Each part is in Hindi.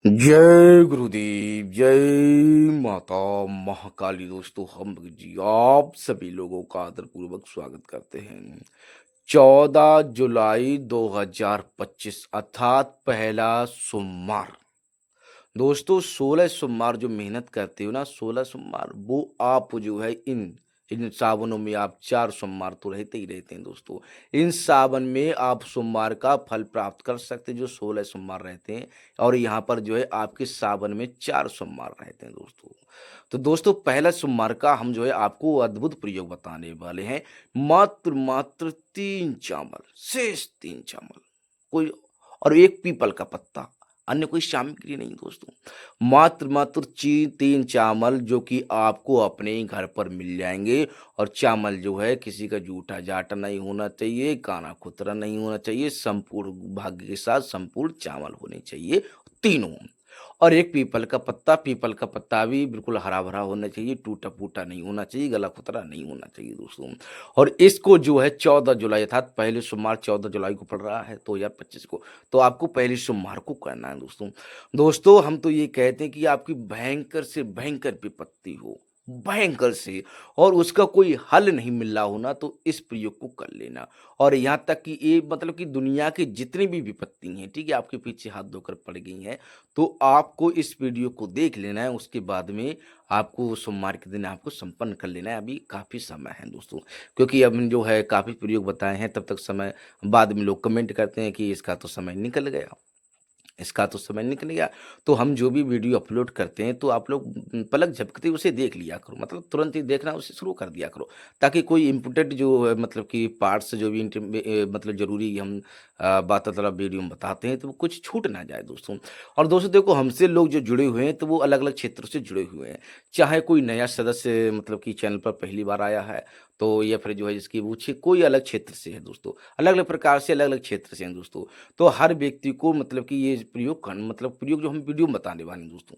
जय गुरुदेव, जय माता महाकाली। दोस्तों, हम जी आप सभी लोगों का आदरपूर्वक स्वागत करते हैं। 14 जुलाई 2025 अर्थात पहला सोमवार। दोस्तों, 16 सोमवार जो मेहनत करते हो ना, 16 सोमवार वो आप जो है इन इन सावनों में आप 4 सोमवार तो रहते ही रहते हैं दोस्तों। इन सावन में आप सोमवार का फल प्राप्त कर सकते हैं जो 16 सोमवार रहते हैं। और यहाँ पर जो है आपके सावन में 4 सोमवार रहते हैं दोस्तों। तो दोस्तों, पहला सोमवार का हम जो है आपको अद्भुत प्रयोग बताने वाले हैं। मात्र मात्र 3 चावल, शेष 3 चावल, कोई और 1 पीपल का पत्ता, अन्य कोई सामग्री नहीं दोस्तों। मात्र मात्र 3 चावल जो कि आपको अपने ही घर पर मिल जाएँगे। और चावल जो है किसी का जूठा जाटा नहीं होना चाहिए, काना कुतरा नहीं होना चाहिए, संपूर्ण भाग्य के साथ संपूर्ण चावल होने चाहिए तीनों। और 1 पीपल का पत्ता भी बिल्कुल हरा-भरा होना चाहिए, टूटा-फूटा नहीं होना चाहिए, गला-कुतरा नहीं होना चाहिए दोस्तों। और इसको जो है 14 जुलाई अर्थात पहले सोमवार 14 जुलाई को पड़ रहा है 2025 को, तो आपको पहले सोमवार को करना है दोस्तों। दोस्तों, हम तो ये कहते हैं कि आपकी भयंकर से भयंकर विपत्ति हो, भयंकर से, और उसका कोई हल नहीं मिल रहा हो ना, तो इस प्रयोग को कर लेना। और यहाँ तक कि ये मतलब कि दुनिया की जितनी भी विपत्ति हैं, ठीक है, आपके पीछे हाथ धोकर पड़ गई हैं, तो आपको इस वीडियो को देख लेना है। उसके बाद में आपको सोमवार के दिन आपको संपन्न कर लेना है। अभी काफ़ी समय है दोस्तों, क्योंकि अब जो है काफ़ी प्रयोग बताए हैं, तब तक समय बाद में लोग कमेंट करते हैं कि इसका तो समय निकल गया। इसका तो समय निकल गया। तो हम जो भी वीडियो अपलोड करते हैं तो आप लोग पलक झपकते ही उसे देख लिया करो, मतलब तुरंत ही देखना उसे शुरू कर दिया करो, ताकि कोई इम्पोर्टेंट जो है मतलब कि पार्ट्स जो भी मतलब ज़रूरी हम बात मतलब वीडियो में बताते हैं तो वो कुछ छूट ना जाए दोस्तों। और दोस्तों देखो, हमसे लोग जो जुड़े हुए हैं तो वो अलग-अलग क्षेत्रों से जुड़े हुए हैं। चाहे कोई नया सदस्य मतलब कि चैनल पर पहली बार आया है, तो या फिर जो है जिसकी रुचि कोई अलग क्षेत्र से है दोस्तों, अलग-अलग प्रकार से अलग-अलग क्षेत्र से हैं दोस्तों। तो हर व्यक्ति को मतलब कि ये प्रयोग मतलब प्रयोग जो हम वीडियो में बताने वाले हैं दोस्तों।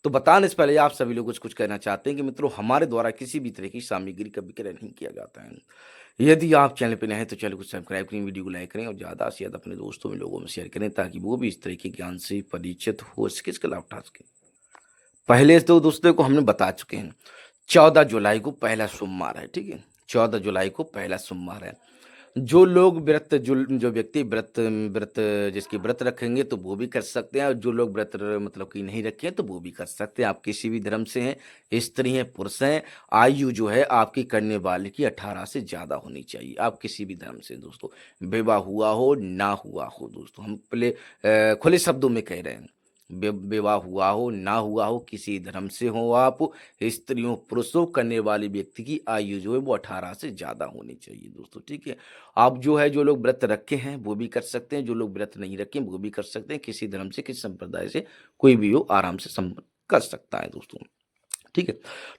तो बताने से पहले आप सभी लोग कुछ कहना चाहते हैं कि मित्रों, हमारे द्वारा किसी भी तरह की सामग्री का विक्रय नहीं किया जाता है। यदि आप चैनल पे नए हैं तो चैनल को सब्सक्राइब करें, वीडियो को लाइक करें और ज़्यादा से ज़्यादा अपने दोस्तों में लोगों में शेयर करें, ताकि वो भी इस तरह के ज्ञान से परिचित हो सके, इसका लाभ उठा सकें। पहले तो दोस्तों को हमने बता चुके हैं, 14 जुलाई को पहला सोमवार है, ठीक है? 14 जुलाई को पहला सोमवार है। जो लोग व्रत जो व्यक्ति व्रत व्रत जिसके व्रत रखेंगे तो वो भी कर सकते हैं, और जो लोग व्रत मतलब कि नहीं रखे हैं तो वो भी कर सकते हैं। आप किसी भी धर्म से हैं, स्त्री हैं, पुरुष हैं, आयु जो है आपकी करने वाले की 18 से ज़्यादा होनी चाहिए। आप किसी भी धर्म से हैं दोस्तों, विवाह हुआ हो, ना हुआ हो दोस्तों, हम पहले खुले शब्दों में कह रहे हैं। विवाह हुआ हो, ना हुआ हो, किसी धर्म से हो आप, स्त्रियों, पुरुषों, करने वाले व्यक्ति की आयु जो है वो 18 से ज़्यादा होनी चाहिए दोस्तों, ठीक है? आप जो है जो लोग व्रत रखे हैं वो भी कर सकते हैं, जो लोग व्रत नहीं रखे हैं वो भी कर सकते हैं। किसी धर्म से, किसी संप्रदाय से कोई भी हो आराम से संपन्न कर सकता है दोस्तों। ठीक है?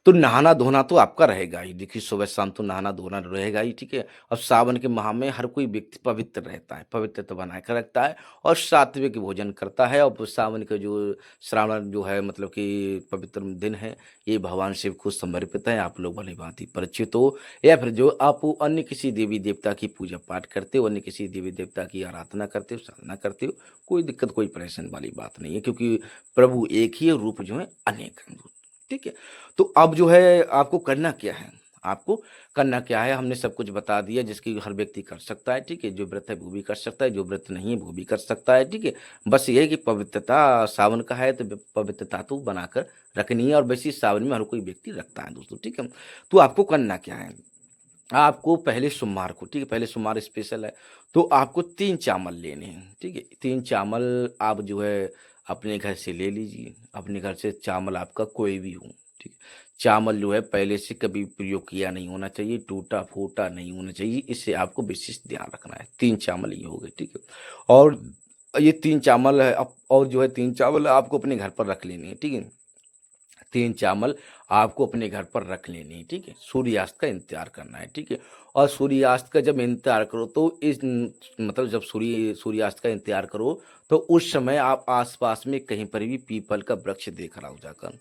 तो नहाना-धोना तो आपका रहेगा ही। देखिए, सुबह-शाम तो नहाना-धोना रहेगा ही, ठीक है? और सावन के माह में हर कोई व्यक्ति पवित्र रहता है, पवित्रता बना के रखता है और सात्विक भोजन करता है। और सावन का जो श्रावण जो है मतलब कि पवित्र दिन है, ये भगवान शिव को समर्पित है। आप लोग भली-भाँति परिचित हो, या फिर जो आप अन्य किसी देवी-देवता की पूजा-पाठ करते हो, अन्य किसी देवी-देवता की आराधना करते हो, साधना करते हो, कोई दिक्कत, कोई परेशानी वाली बात नहीं है, क्योंकि प्रभु एक ही है, रूप जो है अनेक हैं। ठीक है? तो अब जो है आपको करना क्या है? आपको करना क्या है, हमने सब कुछ बता दिया, जिसकी हर व्यक्ति कर सकता है, ठीक है? जो व्रत है वो भी कर सकता है, जो व्रत नहीं है वो भी कर सकता है, ठीक है? बस ये है कि पवित्रता सावन का है तो पवित्रता तो बनाकर रखनी है, और वैसे सावन में हर कोई व्यक्ति रखता है दोस्तों, ठीक है? तो आपको करना क्या है? आपको पहले सोमवार को, ठीक है? पहले सोमवार स्पेशल है, तो आपको 3 चावल लेने हैं, ठीक है? 3 चावल आप जो है अपने घर से ले लीजिए, अपने घर से चावल आपका कोई भी हो, ठीक है? चावल जो है पहले से कभी प्रयोग किया नहीं होना चाहिए, टूटा-फूटा नहीं होना चाहिए, इससे आपको विशेष ध्यान रखना है। 3 चावल ये हो गए, ठीक है? और ये 3 चावल है और जो है 3 चावल आपको अपने घर पर रख लेने हैं, ठीक है? 3 चावल आपको अपने घर पर रख लेनी है, ठीक है? सूर्यास्त का इंतज़ार करना है, ठीक है? और सूर्यास्त का जब इंतज़ार करो तो मतलब जब सूर्यास्त का इंतज़ार करो, तो उस समय आप आस-पास में कहीं पर भी पीपल का वृक्ष देख रहा हो जाकर।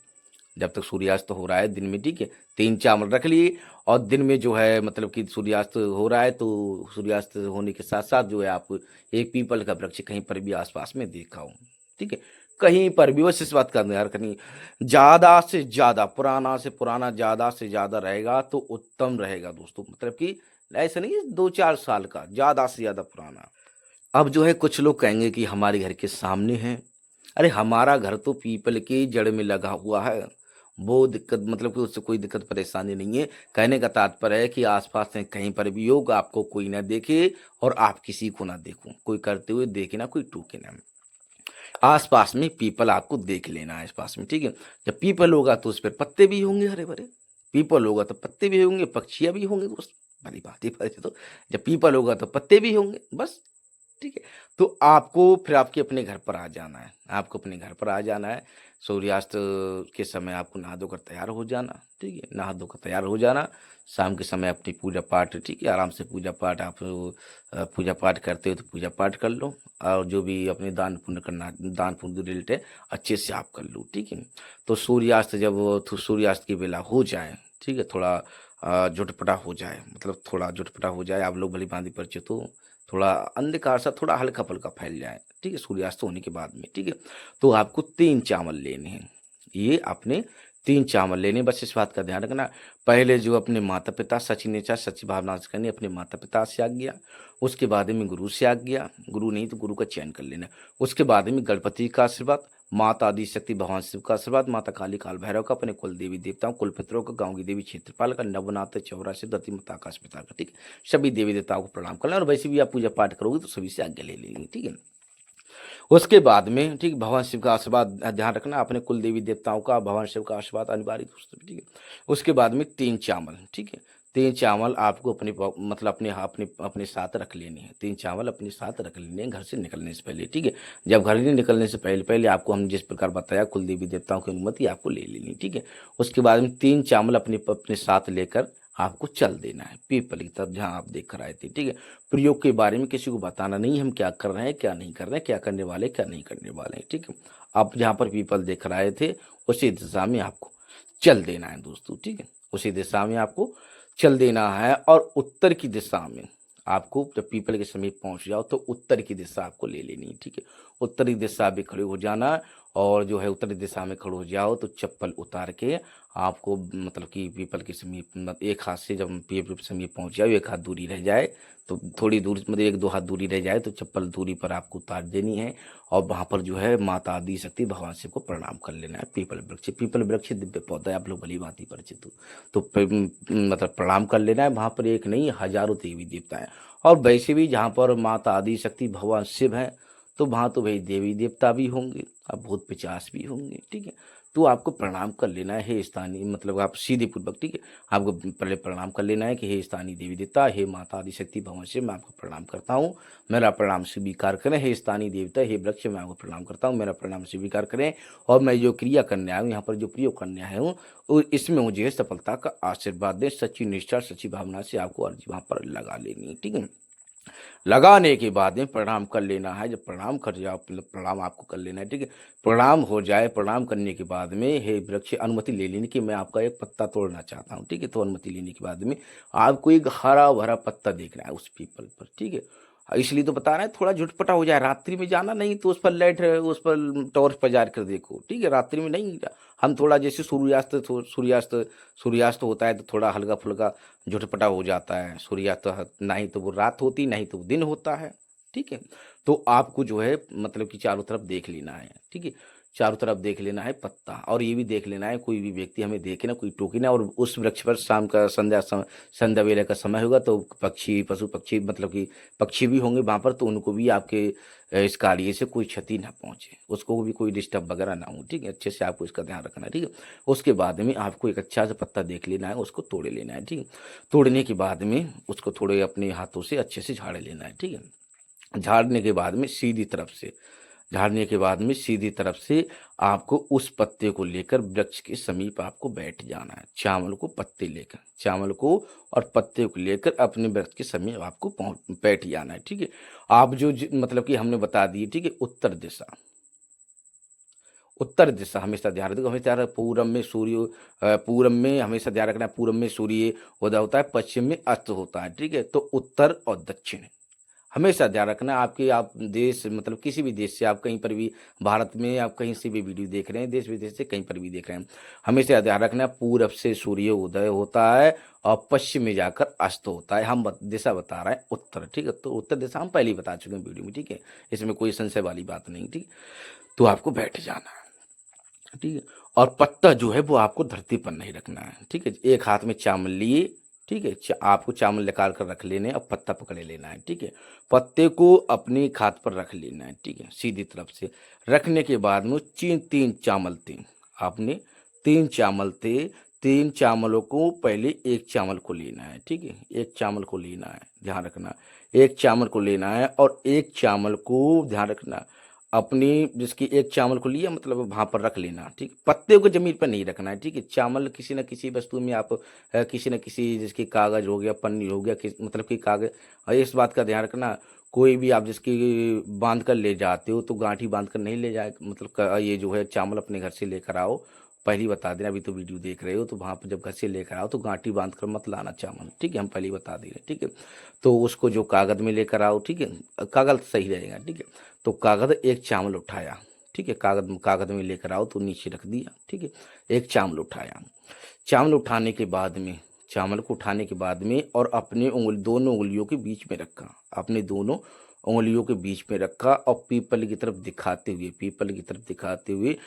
जब तक सूर्यास्त हो रहा है दिन में, ठीक है? 3 चावल रख लिए, और दिन में जो है मतलब कि सूर्यास्त हो रहा है, तो सूर्यास्त होने के साथ-साथ जो है आप एक पीपल का वृक्ष कहीं पर भी आस-पास में देखा हो, ठीक है? कहीं पर भी बस इस बात का ध्यान रखनी, ज़्यादा से ज़्यादा, पुराना से पुराना ज़्यादा से ज़्यादा रहेगा तो उत्तम रहेगा दोस्तों। मतलब कि ऐसा नहीं है 2-4 साल का, ज़्यादा से ज़्यादा पुराना। अब जो है कुछ लोग कहेंगे कि हमारे घर के सामने है। अरे हमारा घर तो पीपल की जड़ में लगा हुआ है। वो दिक्कत मतलब कि उससे कोई दिक्कत परेशानी नहीं है। कहने का तात्पर्य है कि आस-पास में कहीं पर भी हो आपको कोई ना देखे और आप किसी को ना देखो। कोई करते हुए देखे ना, कोई टोके ना। आस-पास में पीपल आपको देख लेना है आस-पास में, ठीक है? जब पीपल होगा तो उस पे पत्ते भी होंगे हरे-भरे। पीपल होगा तो पत्ते भी होंगे, पक्षियाँ भी होंगे दोस्त। भली भाँति तो जब पीपल होगा तो पत्ते भी होंगे, बस। ठीक है? तो आपको फिर आपके अपने घर पर आ जाना है। आपको अपने घर पर आ जाना है। सूर्यास्त के समय आपको नहा धोकर तैयार हो जाना, ठीक है? नहा धोकर तैयार हो जाना। शाम के समय अपनी पूजा-पाठ, ठीक है? आराम से पूजा-पाठ आप पूजा-पाठ करते हो तो पूजा-पाठ कर लो और जो भी अपने दान-पुण्य करना दान-पुण्य रिलेटेड है, अच्छे से आप कर लो, ठीक है? तो सूर्यास्त जब सूर्यास्त की बेला हो जाए, ठीक है? थोड़ा झुटपटा हो जाए, मतलब थोड़ा झुटपटा हो जाए, आप लोग भली-भाँति परिचित हो, थोड़ा अंधकार सा थोड़ा हल्का-फुल्का फैल जाए, ठीक है? सूर्यास्त होने के बाद में, ठीक है? तो आपको 3 चावल लेने हैं। ये आपने 3 चावल लेने हैं, बस इस बात का ध्यान रखना, पहले जो अपने माता-पिता सच नेचर सच्ची भावना से करनी, अपने माता-पिता से आज्ञा, उसके बाद में गुरु से आज्ञा, गुरु नहीं तो गुरु का चयन कर लेना। उसके बाद में गणपति का आशीर्वाद, माता आदि शक्ति भगवान शिव का आशीर्वाद, माता काली, काल भैरव का, अपने कुल देवी देवताओं, कुल पितरों का, गाँव की देवी क्षेत्रपाल का, नवनाथ, चौरासी, दंती माता, आकाश पिता का, ठीक है? सभी देवी देवताओं को प्रणाम करना और वैसे भी आप पूजा पाठ करोगे तो सभी से आज्ञा ले लेंगे, ठीक है? उसके बाद में ठीक भगवान शिव का आशीर्वाद ध्यान रखना, अपने कुल देवी देवताओं का, भगवान शिव का आशीर्वाद अनिवार्य दोस्तों, ठीक है? उसके बाद में 3 चावल, ठीक है? 3 चावल आपको अपने मतलब अपने साथ रख लेने हैं। 3 चावल अपने साथ रख लेने हैं घर से निकलने से पहले, ठीक है? जब घर से निकलने से पहले आपको हम जिस प्रकार बताया कुल देवी देवताओं की अनुमति आपको ले लेनी, ठीक है? उसके बाद में 3 चावल अपने साथ लेकर आपको चल देना है पीपल की तरफ जहाँ आप देख कर आए थे, ठीक है? प्रयोग के बारे में किसी को बताना नहीं, हम क्या कर रहे हैं, क्या नहीं कर रहे हैं, क्या करने वाले, क्या नहीं करने वाले हैं, ठीक है? आप जहाँ पर पीपल देख कर आए थे, उसी दिशा में आपको चल देना है दोस्तों, ठीक है? उसी दिशा में आपको चल देना है और उत्तर की दिशा में आपको जब पीपल के समीप पहुँच जाओ तो उत्तर की दिशा आपको ले लेनी है, ठीक है? उत्तरी दिशा में खड़े हो जाना और जो है उत्तरी दिशा में खड़े हो जाओ तो चप्पल उतार के आपको मतलब कि पीपल के समीप एक हाथ से जब पीपल के समीप पहुँच जाओ, एक हाथ दूरी रह जाए, तो थोड़ी दूर मतलब 1-2 हाथ दूरी रह जाए तो चप्पल दूरी पर आपको उतार देनी है और वहाँ पर जो है माता आदि शक्ति भगवान शिव को प्रणाम कर लेना है। पीपल वृक्ष दिव्य पौधा है, आप लोग भली-भाँति परिचित हो। तो मतलब प्रणाम कर लेना है, वहाँ पर एक नहीं हज़ारों देवी देवता हैं और वैसे भी जहाँ पर माता आदि शक्ति भगवान शिव हैं, तो वहाँ तो भई देवी देवता भी होंगे और भूत पिशाच भी होंगे, ठीक है? तो आपको प्रणाम कर लेना है, हे स्थानीय मतलब आप सीधे पूर्वक, ठीक है? आपको पहले प्रणाम कर लेना है कि हे स्थानीय देवी देवता, हे माता आदि शक्ति भगवान शिव, मैं आपको प्रणाम करता हूँ। मेरा प्रणाम स्वीकार करें। हे स्थानीय देवता, हे वृक्ष, मैं आपको प्रणाम करता हूँ। मेरा प्रणाम स्वीकार करें और मैं जो क्रिया करने आया हूँ, यहाँ पर जो प्रयोग करने आया हूँ, इसमें मुझे सफलता का आशीर्वाद दें। सच्ची निष्ठा, सच्ची भावना से आपको अर्जी वहाँ पर लगा लेनी है, ठीक है? लगाने के बाद में प्रणाम कर लेना है। जब प्रणाम कर जाओ मतलब प्रणाम आपको कर लेना है, ठीक है? प्रणाम हो जाए, प्रणाम करने के बाद में हे वृक्ष अनुमति ले लेनी कि मैं आपका एक पत्ता तोड़ना चाहता हूँ, ठीक है? तो अनुमति लेने के बाद में आपको एक हरा-भरा पत्ता देखना है उस पीपल पर, ठीक है? इसलिए तो बता रहे हैं थोड़ा झुटपटा हो जाए, रात्रि में जाना नहीं तो उस पर टॉर्च बजा कर देखो, ठीक है? रात्रि में नहीं हम थोड़ा जैसे सूर्यास्त होता है तो थोड़ा हल्का-फुल्का झुटपटा हो जाता है। सूर्यास्त नहीं तो वो रात होती, नहीं तो वो दिन होता है, ठीक है? तो आपको जो है मतलब कि चारों तरफ देख लेना है, ठीक है? चारों तरफ देख लेना है पत्ता और ये भी देख लेना है कोई भी व्यक्ति हमें देखे ना, कोई टोके ना और उस वृक्ष पर शाम का संध्या वेला का समय होगा तो पक्षी, पशु-पक्षी मतलब कि पक्षी भी होंगे वहाँ पर तो उनको भी आपके इस कार्य से कोई क्षति ना पहुँचे, उसको भी कोई डिस्टर्ब वगैरह ना हो, ठीक है? अच्छे से आपको इसका ध्यान रखना है, ठीक है? उसके बाद में आपको एक अच्छा सा पत्ता देख लेना है, उसको तोड़ लेना है, ठीक है? तोड़ने के बाद में उसको थोड़े अपने हाथों से अच्छे से झाड़ लेना है, ठीक है? झाड़ने के बाद में सीधी तरफ से झाड़ने के बाद में सीधी तरफ से आपको उस पत्ते को लेकर वृक्ष के समीप आपको बैठ जाना है। चावल को और पत्ते को लेकर अपने वृक्ष के समीप आपको पहुँच बैठ जाना है, ठीक है? आप जो मतलब कि हमने बता दिए, ठीक है? उत्तर दिशा हमेशा ध्यान रखिएगा, हमेशा पूरब में हमेशा ध्यान रखना है, पूरब में सूर्य उदय होता है, पश्चिम में अस्त होता है, ठीक है? तो उत्तर और दक्षिण हमेशा ध्यान रखना आपके आप देश मतलब किसी भी देश से आप कहीं पर भी भारत में आप कहीं से भी वीडियो देख रहे हैं, देश विदेश से कहीं पर भी देख रहे हैं, हमेशा ध्यान रखना पूरब से सूर्य उदय होता है और पश्चिम में जाकर अस्त होता है। हम दिशा बता रहे हैं उत्तर, ठीक है। तो उत्तर दिशा हम पहले ही बता चुके हैं वीडियो में, ठीक है, इसमें कोई संशय वाली बात नहीं, ठीक। तो आपको बैठ जाना है, ठीक है। और पत्ता जो है वो आपको धरती पर नहीं रखना है, ठीक है। एक हाथ में चावल लिए, ठीक है, आपको चावल निकाल कर रख लेने और पत्ता पकड़े लेना है, ठीक है। पत्ते को अपनी खात पर रख लेना है, ठीक है, सीधी तरफ से रखने के बाद में तीन तीन चावल थे, आपने तीन चावल थे, तीन चावलों को पहले एक चावल को लेना है, ठीक है, एक चावल को लेना है, ध्यान रखना, एक चावल को लेना है और एक चावल को ध्यान रखना अपनी जिसकी एक चावल को लिया मतलब वहाँ पर रख लेना, ठीक। पत्ते को जमीन पर नहीं रखना है, ठीक है। चावल किसी न किसी वस्तु में आप किसी न किसी जिसकी कागज हो गया, पन्नी हो गया, मतलब कि कागज, और इस बात का ध्यान रखना कोई भी आप जिसकी बांध कर ले जाते हो तो गांठी बांध कर नहीं ले जाए, मतलब ये जो है चावल अपने घर से लेकर आओ, पहले ही बता देना, अभी तो वीडियो देख रहे हो तो वहाँ पर जब घर से लेकर आओ तो गांठी बांध कर मत लाना चावल, ठीक है, हम पहले ही बता दे रहे हैं, ठीक है। तो उसको जो कागज में लेकर आओ, ठीक है, कागज सही रहेगा, ठीक है। तो कागज एक चावल उठाया, ठीक है, कागज कागज में लेकर आओ तो नीचे रख दिया, ठीक है। एक चावल उठाया, चावल उठाने के बाद में चावल को उठाने के बाद में और अपने दोनों उंगलियों के बीच में रखा, अपने दोनों उंगलियों के बीच में रखा और पीपल की तरफ दिखाते हुए, पीपल की तरफ दिखाते हुए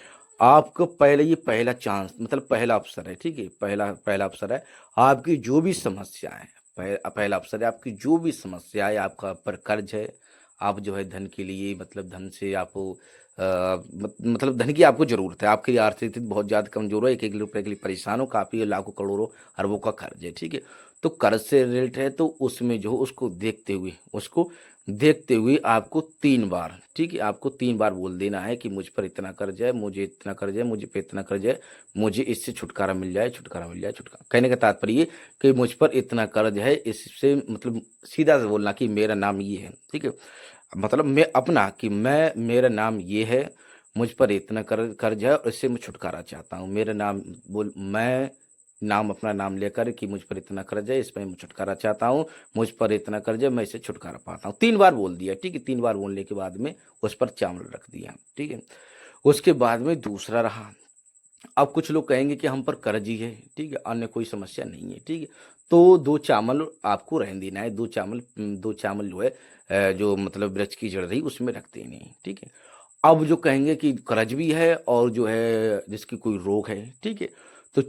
आपको पहले ये पहला चांस मतलब पहला अवसर है, ठीक है, पहला पहला अवसर है आपकी जो भी समस्या है, पहला अवसर है आपकी जो भी समस्या है, आपका पर कर्ज है, आप जो है धन के लिए मतलब धन से आपको मतलब धन की आपको ज़रूरत है, आपकी आर्थिक स्थिति बहुत ज़्यादा कमज़ोर है, एक एक रुपये के लिए परेशान हो, काफ़ी लाखों करोड़ों अरबों का कर्ज है, ठीक है। तो कर्ज से रिलेटेड है तो उसमें जो उसको देखते हुए आपको 3 बार, ठीक है, आपको 3 बार बोल देना है कि मुझ पर इतना कर्ज है, मुझे इतना कर्ज है, मुझे पे इतना कर्ज है, मुझे इससे छुटकारा मिल जाए, छुटकारा मिल जाए, छुटकारा। कहने का तात्पर्य ये कि मुझ पर इतना कर्ज है, इससे मतलब सीधा से बोलना कि मेरा नाम ये है, ठीक है। मतलब मैं अपना कि मैं मेरा नाम ये है, मुझ पर इतना कर्ज है और इससे मैं छुटकारा चाहता हूँ। मेरा नाम बोल मैं नाम अपना नाम लेकर कि मुझ पर इतना कर्ज है, इसमें मैं छुटकारा चाहता हूँ, मुझ पर इतना कर्ज है, मैं इससे छुटकारा पाता हूँ। 3 बार बोल दिया, ठीक है, 3 बार बोलने के बाद में उस पर चावल रख दिया, ठीक है। उसके बाद में दूसरा रहा, अब कुछ लोग कहेंगे कि हम पर कर्ज ही है, ठीक है, अन्य कोई समस्या नहीं है, ठीक है। तो 2 चावल आपको रहने देना है, 2 चावल जो है जो मतलब वृक्ष की जड़ रही उसमें रख देने हैं, ठीक है। अब जो कहेंगे कि कर्ज भी है और जो है जिसकी कोई रोग है, ठीक है। तो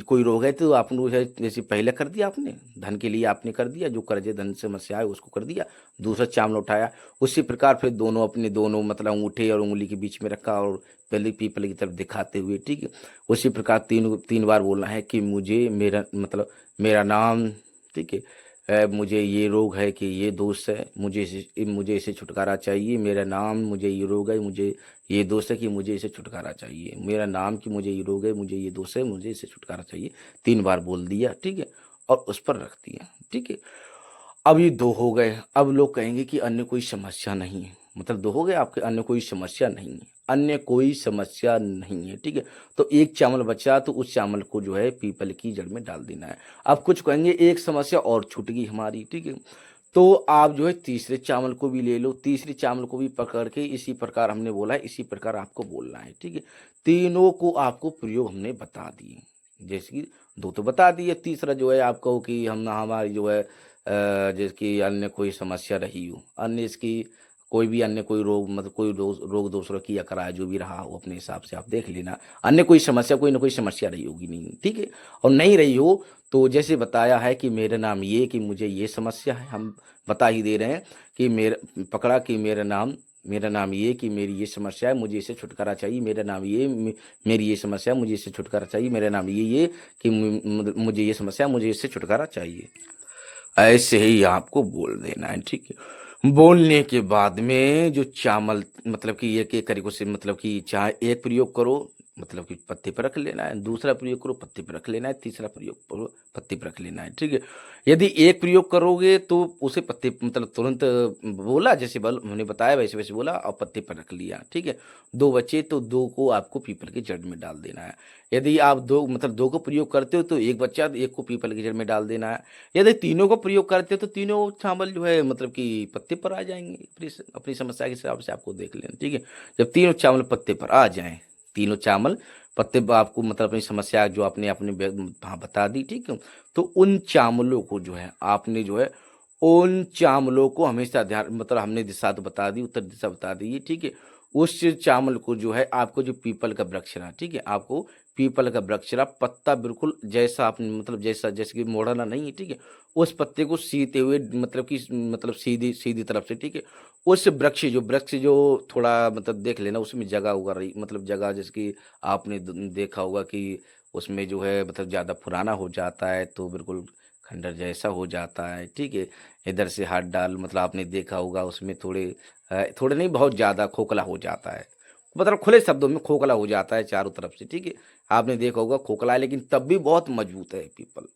कोई रोग है तो आपने जो है जैसे पहले कर दिया आपने, धन के लिए आपने कर दिया, जो कर्ज है धन समस्या है उसको कर दिया, दूसरा चावल उठाया, उसी प्रकार फिर दोनों अपने दोनों मतलब अंगूठे और उंगली के बीच में रखा और पहले पीपल की तरफ दिखाते हुए, ठीक है। उसी प्रकार 3 बार बोलना है कि मुझे मेरा मतलब मेरा नाम, ठीक है, मुझे ये रोग है कि ये दोष है, मुझे इसे छुटकारा चाहिए, मेरा नाम मुझे ये रोग है, मुझे ये दोष है कि मुझे इसे छुटकारा चाहिए, मेरा नाम कि मुझे ये रोग है, मुझे ये दोष है, मुझे इसे छुटकारा चाहिए, 3 बार बोल दिया, ठीक है, और उस पर रख दिया, ठीक है। अब ये 2 हो गए, अब लोग कहेंगे कि अन्य कोई समस्या नहीं है, मतलब 2 हो गए आपके, अन्य कोई समस्या नहीं है, अन्य कोई समस्या नहीं है, ठीक है। तो एक चावल बचा तो उस चावल को जो है पीपल की जड़ में डाल देना है। अब कुछ कहेंगे एक समस्या और छूट गई हमारी, ठीक है। तो आप जो है तीसरे चावल को भी ले लो, तीसरे चावल को भी पकड़ के इसी प्रकार हमने बोला है, इसी प्रकार आपको बोलना है, ठीक है। तीनों को आपको प्रयोग हमने बता दिए, जैसे कि 2 तो बता दिए, तीसरा जो है आप कहो कि हम हमारी जो है जिसकी अन्य कोई समस्या रही हो, अन्य इसकी कोई भी अन्य कोई रोग मतलब कोई रोग दोष रखी या कराया जो भी रहा हो अपने हिसाब से आप देख लेना, अन्य कोई समस्या कोई ना कोई समस्या रही होगी नहीं, ठीक है। और नहीं रही हो तो जैसे बताया है कि मेरा नाम ये कि मुझे ये समस्या है, हम बता ही दे रहे हैं कि मेरा पकड़ा कि मेरा नाम ये कि मेरी ये समस्या है, मुझे इससे छुटकारा चाहिए, मेरा नाम ये मेरी ये समस्या है, मुझे इससे छुटकारा चाहिए, मेरा नाम ये कि मुझे ये समस्या है, मुझे इससे छुटकारा चाहिए। ऐसे ही आपको बोल देना है, ठीक है। बोलने के बाद में जो चावल मतलब कि एक एक तरीकों से मतलब कि चाहे एक प्रयोग करो, मतलब कि पत्ते पर रख लेना है, दूसरा प्रयोग करो पत्ते पर रख लेना है, तीसरा प्रयोग करो पत्ते पर रख लेना है, ठीक है। यदि एक प्रयोग करोगे तो उसे पत्ते मतलब तुरंत बोला, जैसे बल हमने बताया वैसे वैसे बोला और पत्ते पर रख लिया, ठीक है। दो बचे तो दो को आपको पीपल की जड़ में डाल देना है। यदि आप दो मतलब दो को प्रयोग करते हो तो एक बच्चा तो एक को पीपल की जड़ में डाल देना है। यदि तीनों को प्रयोग करते हो तो तीनों चावल जो है मतलब कि पत्ते पर आ जाएंगे। अपनी अपनी समस्या के हिसाब से आपको देख लेना, ठीक है। जब तीनों चावल पत्ते पर आ जाएं, तीनों चावल पत्ते पर आपको मतलब अपनी समस्या जो आपने अपने हाँ बता दी, ठीक है। तो उन चावलों को जो है आपने जो है उन चावलों को हमेशा ध्यान मतलब हमने दिशा तो बता दी, उत्तर दिशा बता दी है, ठीक है। उस चावल को जो है आपको जो पीपल का वृक्ष रहा, ठीक है, आपको पीपल का वृक्ष रहा पत्ता बिल्कुल जैसा आपने मतलब जैसा जैसे कि मोड़ना नहीं है, ठीक है। उस पत्ते को सीते हुए मतलब कि मतलब सीधी सीधी तरफ से, ठीक है। उस वृक्ष जो थोड़ा मतलब देख लेना उसमें जगह उगा रही मतलब जगह जैसे कि आपने देखा होगा कि उसमें जो है मतलब ज़्यादा पुराना हो जाता है तो बिल्कुल खंडर जैसा हो जाता है, ठीक है। इधर से हाथ डाल मतलब आपने देखा होगा उसमें थोड़े थोड़े नहीं बहुत ज़्यादा खोखला हो जाता है, मतलब खुले शब्दों में खोखला हो जाता है चारों तरफ से, ठीक है। आपने देखा होगा खोखला है लेकिन तब भी बहुत मजबूत है पीपल,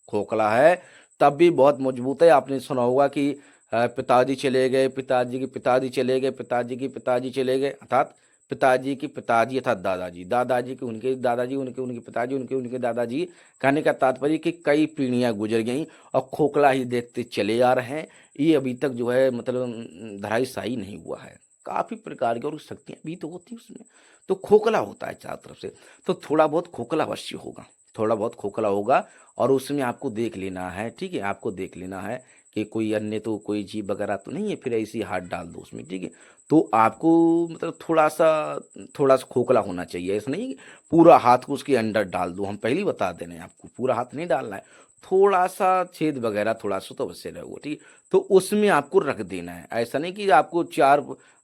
खोखला है तब भी बहुत मजबूत है। आपने सुना होगा कि पिताजी चले गए, पिताजी के पिताजी चले गए, पिताजी के पिताजी चले गए, अर्थात पिताजी के पिताजी अर्थात दादाजी, दादाजी के उनके दादाजी, उनके उनके पिताजी, उनके उनके दादाजी। कहने का तात्पर्य कि कई पीढ़ियां गुजर गईं और खोखला ही देखते चले आ रहे हैं। ये अभी तक जो है मतलब धराशायी नहीं हुआ है। काफ़ी प्रकार की और शक्तियाँ भी तो होती हैं उसमें, तो खोखला होता है चारों तरफ से। तो थोड़ा बहुत खोखला अवश्य होगा, थोड़ा बहुत खोखला होगा और उसमें आपको देख लेना है, ठीक है, आपको देख लेना है कि कोई अन्य तो कोई जीव वगैरह तो नहीं है, फिर ऐसे ही हाथ डाल दो उसमें, ठीक है। तो आपको मतलब थोड़ा सा खोखला होना चाहिए, ऐसा नहीं कि पूरा हाथ को उसके अंदर डाल दो। हम पहले ही बता दे रहे हैं आपको पूरा हाथ नहीं डालना है, थोड़ा सा छेद वगैरह थोड़ा सा तो अवश्य रहेगा, ठीक। तो उसमें आपको रख देना है, ऐसा नहीं कि आपको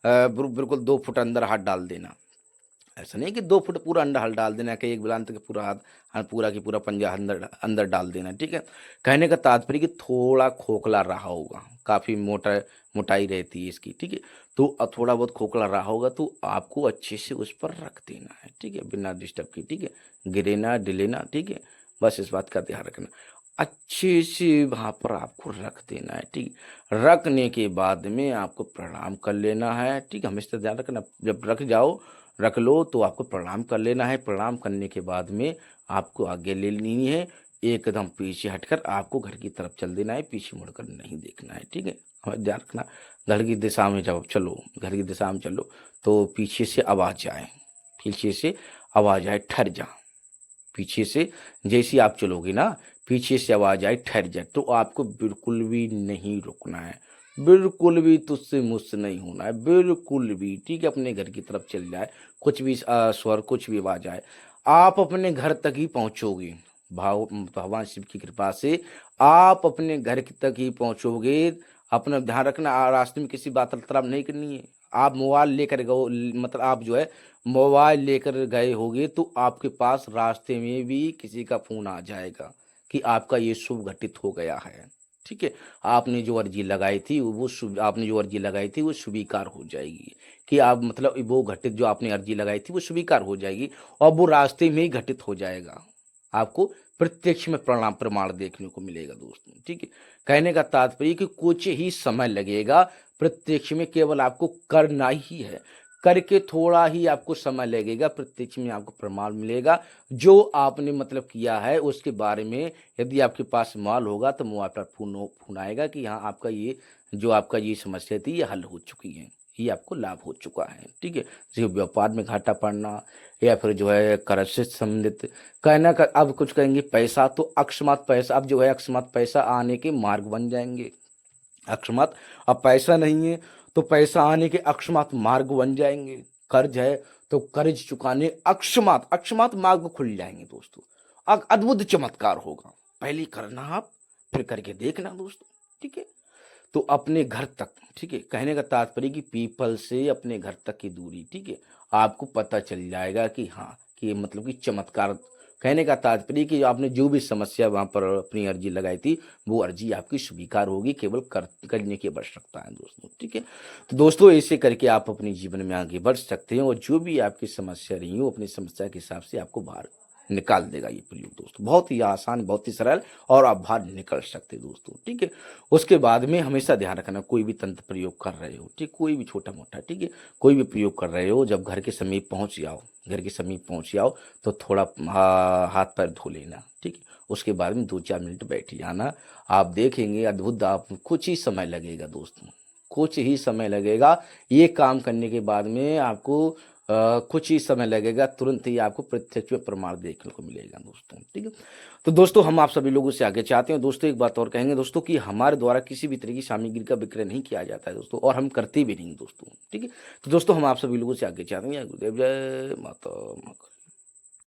बिल्कुल 2 फुट अंदर हाथ डाल देना। ऐसा नहीं कि 2 फुट पूरा अंडा हल डाल देना कि एक बिलांत के पूरा हाथ पूरा की पूरा पंजा अंदर अंदर डाल देना, ठीक है। कहने का तात्पर्य कि थोड़ा खोखला रहा होगा, काफ़ी मोटाई रहती है इसकी, ठीक है। तो थोड़ा बहुत खोखला रहा होगा तो आपको अच्छे से उस पर रख देना है, ठीक है, बिना डिस्टर्ब के, ठीक है। गिरे ना डिले ना, ठीक है। बस इस बात का ध्यान रखना, अच्छे से वहाँ पर आपको रख देना है, ठीक है। रखने के बाद में आपको प्रणाम कर लेना है, ठीक है। हमेशा ध्यान रखना जब रख लो तो आपको प्रणाम कर लेना है। प्रणाम करने के बाद में आपको आगे ले लेनी है, एकदम पीछे हटकर आपको घर की तरफ चल देना है, पीछे मुड़कर नहीं देखना है, ठीक है। और ध्यान रखना घर की दिशा में जब चलो, घर की दिशा में चलो तो पीछे से आवाज़ आए, पीछे से आवाज़ आए ठहर जा, पीछे से जैसे आप चलोगे ना पीछे से आवाज आए ठहर जाए तो आपको बिल्कुल भी नहीं रुकना है, बिल्कुल भी तुझसे मुझसे नहीं होना है, बिल्कुल भी, ठीक है। अपने घर की तरफ चल जाए, कुछ भी स्वर कुछ भी आवाज आए आप अपने घर तक ही पहुंचोगे। भगवान शिव की कृपा से आप अपने घर तक ही पहुंचोगे। अपना ध्यान रखना रास्ते में किसी बात तलब नहीं करनी है। आप मोबाइल लेकर गए मतलब आप जो है मोबाइल लेकर गए होगे तो आपके पास रास्ते में भी किसी का फ़ोन आ जाएगा कि आपका ये शुभ घटित हो गया है, ठीक है। आपने जो अर्जी लगाई थी वो शुभ आपने जो अर्जी लगाई थी वो स्वीकार हो जाएगी कि आप मतलब वो घटित जो आपने अर्जी लगाई थी वो स्वीकार हो जाएगी और वो रास्ते में ही घटित हो जाएगा। आपको प्रत्यक्ष में प्रमाण देखने को मिलेगा दोस्तों, ठीक है। कहने का तात्पर्य कि कुछ ही समय लगेगा, प्रत्यक्ष में केवल आपको करना ही है, करके थोड़ा ही आपको समय लगेगा, प्रत्यक्ष में आपको प्रमाण मिलेगा। जो आपने मतलब किया है उसके बारे में यदि आपके पास माल होगा तो मुँह पर फोन आएगा कि हाँ आपका ये जो आपका ये समस्या थी ये हल हो चुकी है, ये आपको लाभ हो चुका है, ठीक है। जैसे व्यापार में घाटा पड़ना या फिर जो है कर्ज से संबंधित कहना का अब कुछ कहेंगे पैसा तो अकस्मात पैसा अब जो है अकस्मात पैसा आने के मार्ग बन जाएंगे। अकस्मात अब पैसा नहीं है तो पैसा आने के अकस्मात मार्ग बन जाएंगे। कर्ज है तो कर्ज चुकाने अकस्मात अकस्मात मार्ग खुल जाएंगे दोस्तों। अद्भुत चमत्कार होगा, पहले करना आप फिर करके देखना दोस्तों, ठीक है। तो अपने घर तक, ठीक है, कहने का तात्पर्य कि पीपल से अपने घर तक की दूरी, ठीक है, आपको पता चल जाएगा कि हाँ कि मतलब कि चमत्कार कहने का तात्पर्य कि आपने जो भी समस्या वहाँ पर अपनी अर्जी लगाई थी, वो अर्जी आपकी स्वीकार होगी, केवल करने की आवश्यकता है दोस्तों, ठीक है। तो दोस्तों ऐसे करके आप अपने जीवन में आगे बढ़ सकते हैं, और जो भी आपकी समस्या रही हो, अपनी समस्या के हिसाब से आपको बाहर निकाल देगा ये प्रयोग दोस्तों। बहुत ही आसान, बहुत ही सरल, और आप बाहर निकल सकते हैं दोस्तों, ठीक है। उसके बाद में हमेशा ध्यान रखना, कोई भी तंत्र प्रयोग कर रहे हो, ठीक, कोई भी छोटा मोटा, ठीक है, कोई भी प्रयोग कर रहे हो, जब घर के समीप पहुंच जाओ, घर के समीप पहुंच जाओ तो थोड़ा हाथ पैर धो लेना, ठीक है। उसके बाद में 2-4 मिनट बैठ जाना, आप देखेंगे अद्भुत, आप कुछ ही समय लगेगा दोस्तों, कुछ ही समय लगेगा। ये काम करने के बाद में आपको कुछ ही समय लगेगा, तुरंत ही आपको प्रत्यक्ष में प्रमाण देखने को मिलेगा दोस्तों, ठीक है। तो दोस्तों हम आप सभी लोगों से आगे चाहते हैं दोस्तों, एक बात और कहेंगे दोस्तों, कि हमारे द्वारा किसी भी तरह की सामग्री का विक्रय नहीं किया जाता है दोस्तों, और हम करते भी नहीं दोस्तों, ठीक है। तो दोस्तों हम आप सभी लोगों से आगे चाहते हैं, गुरुदेव जय माता।